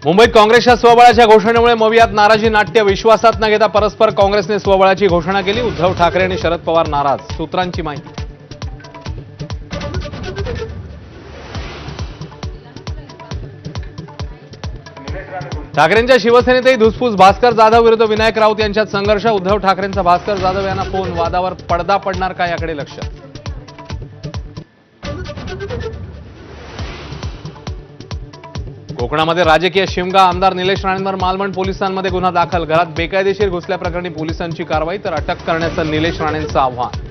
मुंबईत काँग्रेसच्या स्वबळाच्या घोषणेमुळे मवियात नाराजी नाट्य. विश्वासात न घेता परस्पर काँग्रेसने स्वबळाची घोषणा केली. उद्धव ठाकरे आणि शरद पवार नाराज. सूत्रांची माहिती. ठाकरेंच्या शिवसेनेतही धुसफूस. भास्कर जाधव विरुद्ध विनायक राऊत यांच्यात संघर्ष. उद्धव ठाकरेंचा भास्कर जाधव यांना फोन. वादावर पडदा पडणार का याकडे लक्ष. कोकणामध्ये राजकीय शिमगा. आमदार निलेश राणेंवर मालवण पोलिसांमध्ये गुन्हा दाखल. घरात बेकायदेशीर घुसल्याप्रकरणी पोलिसांची कारवाई, तर अटक करण्याचं निलेश राणेंचं आव्हान.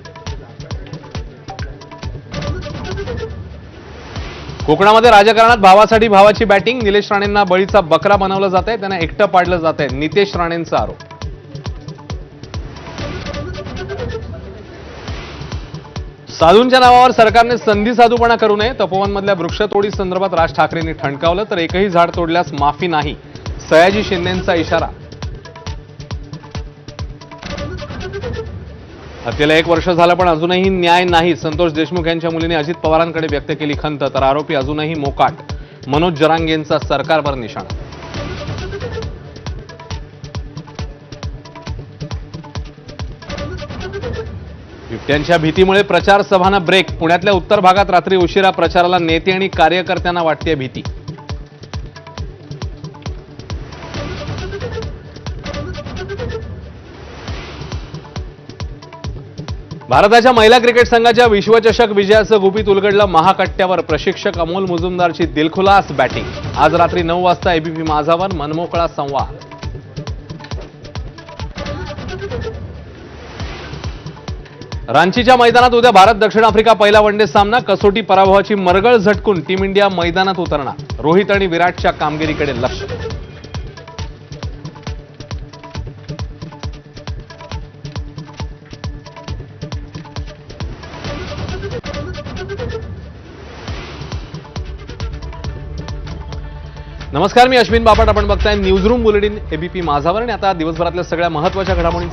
कोकणामध्ये राजकारणात भावासाठी भावाची बॅटिंग. निलेश राणेंना बळीचा बकरा बनवलं जात आहे, त्यांना एकटं पाडलं जात आहे. नितेश राणेंचा आरोप. साधूंच्या नावावर सरकारने संधी साधूपणा करू नये. तपोवनमधल्या वृक्षतोडी संदर्भात राज ठाकरेंनी ठणकावलं, तर एकही झाड तोडल्यास माफी नाही. सयाजी शिंदेंचा इशारा. हत्येला 1 वर्ष झालं पण अजूनही न्याय नाही. संतोष देशमुख यांच्या मुलीने अजित पवारांकडे व्यक्त केली खंत, तर आरोपी अजूनही मोकाट. मनोज जरांगेंचा सरकारवर निशाणा. बिबट्यांच्या भीतीमुळे प्रचार सभांना ब्रेक. पुण्यातल्या उत्तर भागात रात्री उशिरा प्रचाराला नेते आणि कार्यकर्त्यांना वाटते भीती. भारताच्या महिला क्रिकेट संघाच्या विश्वचषक विजयाचं गुपित उलगडलं. महाकट्ट्यावर प्रशिक्षक अमोल मुजुमदारची दिलखुलास बॅटिंग. आज रात्री 9 वाजता एबीपी माझावर मनमोकळा संवाद. रांचीच्या मैदानात उद्या भारत दक्षिण आफ्रिका पहिला वनडे सामना. कसोटी पराभवाची मरगळ झटकून टीम इंडिया मैदानात उतरणार. रोहित आणि विराटच्या कामगिरीकडे लक्ष. नमस्कार, मी अश्विन बापट. आपण बघताय न्यूज रूम बुलेटिन एबीपी माझावर. आणि आता दिवसभरातल्या सगळ्या महत्त्वाच्या घडामोडींचा